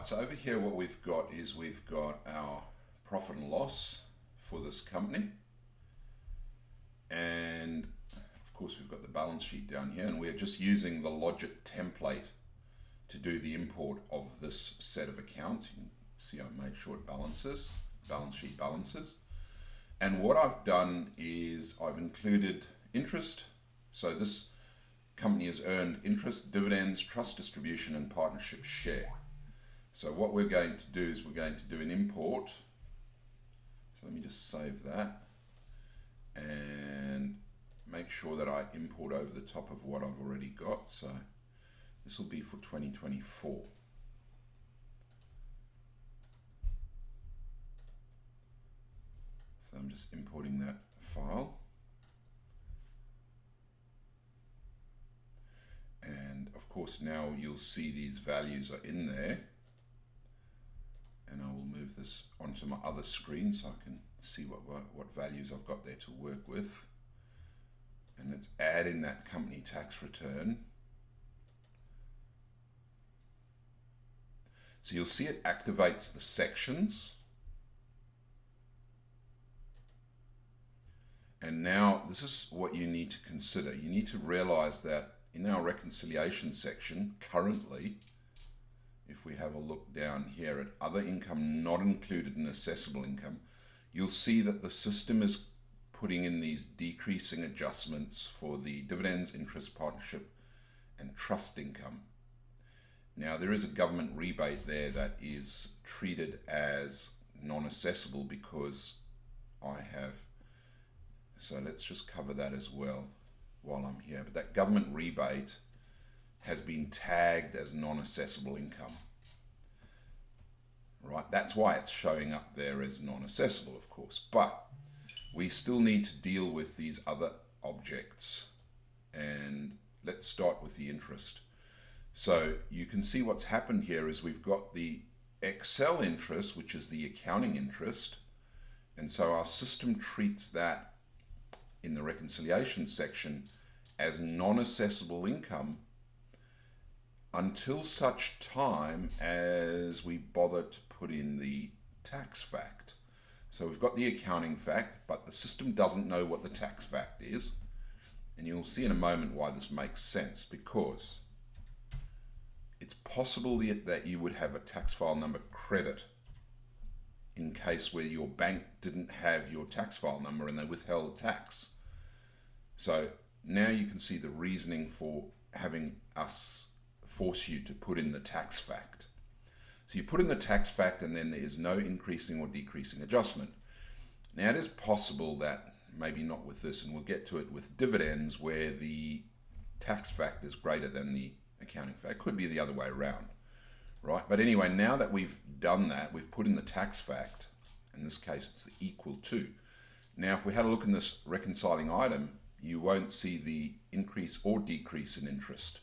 Right, so over here what we've got is we've got our profit and loss for this company, and of course we've got the balance sheet down here, and we're just using the logic template to do the import of this set of accounts. You can see I made short balances, balance sheet balances, and what I've done is I've included interest. So this company has earned interest, dividends, trust distribution, and partnership share. So what we're going to do is we're going to do an import. So let me just save that and make sure that I import over the top of what I've already got. So this will be for 2024. So I'm just importing that file. And of course now you'll see these values are in there. And I will move this onto my other screen so I can see what values I've got there to work with. And let's add in that company tax return. So you'll see it activates the sections. And now this is what you need to consider. You need to realize that in our reconciliation section currently, if we have a look down here at other income not included in assessable income, you'll see that the system is putting in these decreasing adjustments for the dividends, interest, partnership, and trust income. Now there is a government rebate there that is treated as non-assessable because I have, so let's just cover that as well while I'm here. But that government rebate has been tagged as non-assessable income. Right, that's why it's showing up there as non-assessable, of course, but we still need to deal with these other objects. And let's start with the interest. So you can see what's happened here is we've got the Excel interest, which is the accounting interest, and so our system treats that in the reconciliation section as non-assessable income until such time as we bother to put in the tax fact. So we've got the accounting fact, but the system doesn't know what the tax fact is. And you'll see in a moment why this makes sense, because it's possible that you would have a tax file number credit in case where your bank didn't have your tax file number and they withheld tax. So now you can see the reasoning for having us force you to put in the tax fact. So you put in the tax fact and then there is no increasing or decreasing adjustment. Now it is possible that, maybe not with this, and we'll get to it with dividends, where the tax fact is greater than the accounting fact. Could be the other way around, right? But anyway, now that we've done that, we've put in the tax fact. In this case, it's the equal to. Now, if we had a look in this reconciling item, you won't see the increase or decrease in interest.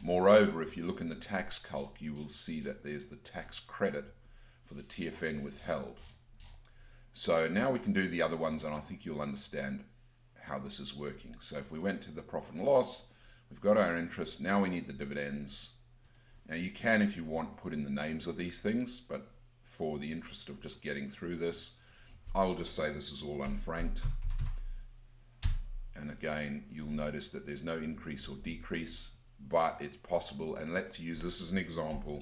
Moreover, if you look in the tax calc, you will see that there's the tax credit for the TFN withheld. So now we can do the other ones, and I think you'll understand how this is working. So if we went to the profit and loss, we've got our interest, now we need the dividends. Now you can, if you want, put in the names of these things, but for the interest of just getting through this, I will just say this is all unfranked. And again, you'll notice that there's no increase or decrease, but it's possible, and let's use this as an example,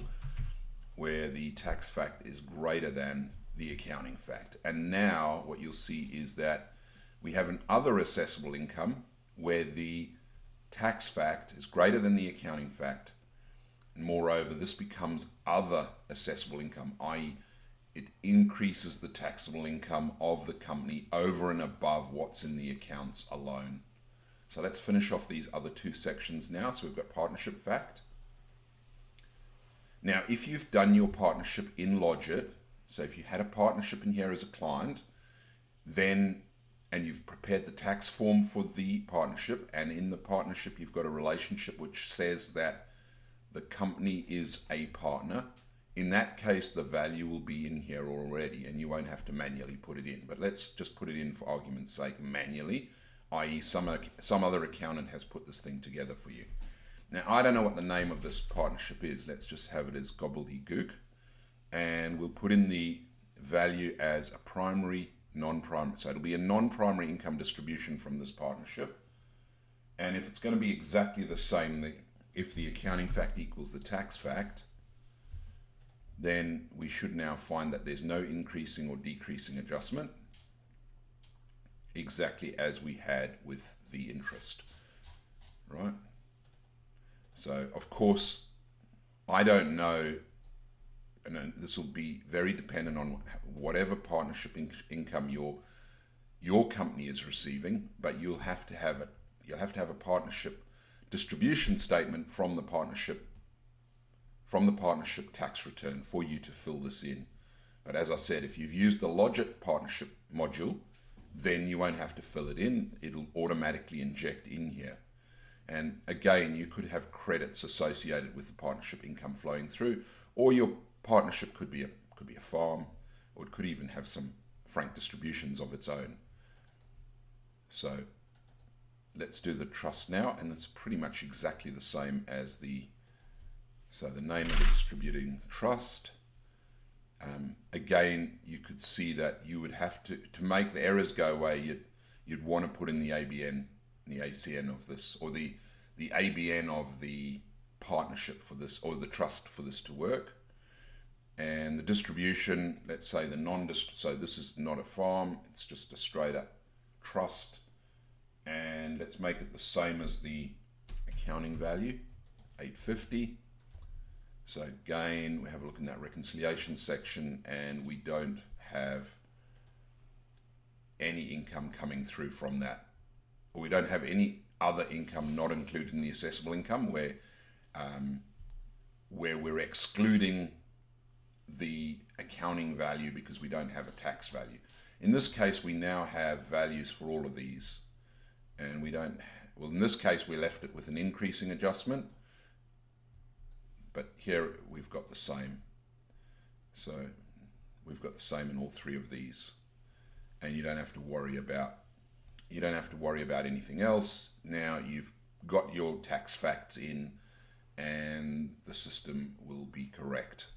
where the tax fact is greater than the accounting fact. And now what you'll see is that we have an other assessable income where the tax fact is greater than the accounting fact. And moreover, this becomes other assessable income, i.e. it increases the taxable income of the company over and above what's in the accounts alone. So let's finish off these other two sections now. So we've got partnership fact. Now, if you've done your partnership in Logit, so if you had a partnership in here as a client, then, and you've prepared the tax form for the partnership, and in the partnership you've got a relationship which says that the company is a partner, in that case the value will be in here already and you won't have to manually put it in. But let's just put it in for argument's sake manually, i.e. some other accountant has put this thing together for you. Now I don't know what the name of this partnership is, let's just have it as gobbledygook. and we'll put in the value as a primary, non-primary. So it'll be a non-primary income distribution from this partnership. And if it's going to be exactly the same, if the accounting fact equals the tax fact, then we should now find that there's no increasing or decreasing adjustment, exactly as we had with the interest, right? So of course, I don't know, and this will be very dependent on whatever partnership income your company is receiving, but you'll have to have a partnership distribution statement from the partnership tax return for you to fill this in. But as I said, if you've used the Logic partnership module, then you won't have to fill it in. It'll automatically inject in here. And again, you could have credits associated with the partnership income flowing through, or your partnership could be a farm, or it could even have some frank distributions of its own. So let's do the trust now, and it's pretty much exactly the same as the name of the distributing trust. Again, you could see that you would have to make the errors go away, you'd want to put in the ABN, the ACN of this, or the ABN of the partnership for this, or the trust for this to work. And the distribution, let's say so this is not a farm, it's just a straight up trust. And let's make it the same as the accounting value, 850. So again, we have a look in that reconciliation section, and we don't have any income coming through from that, or we don't have any other income not included in the assessable income, where we're excluding the accounting value because we don't have a tax value. In this case, we now have values for all of these, and we don't. Well, in this case, we left it with an increasing adjustment. But here we've got the same. So we've got the same in all three of these. And you don't have to worry about anything else. Now you've got your tax facts in, and the system will be correct.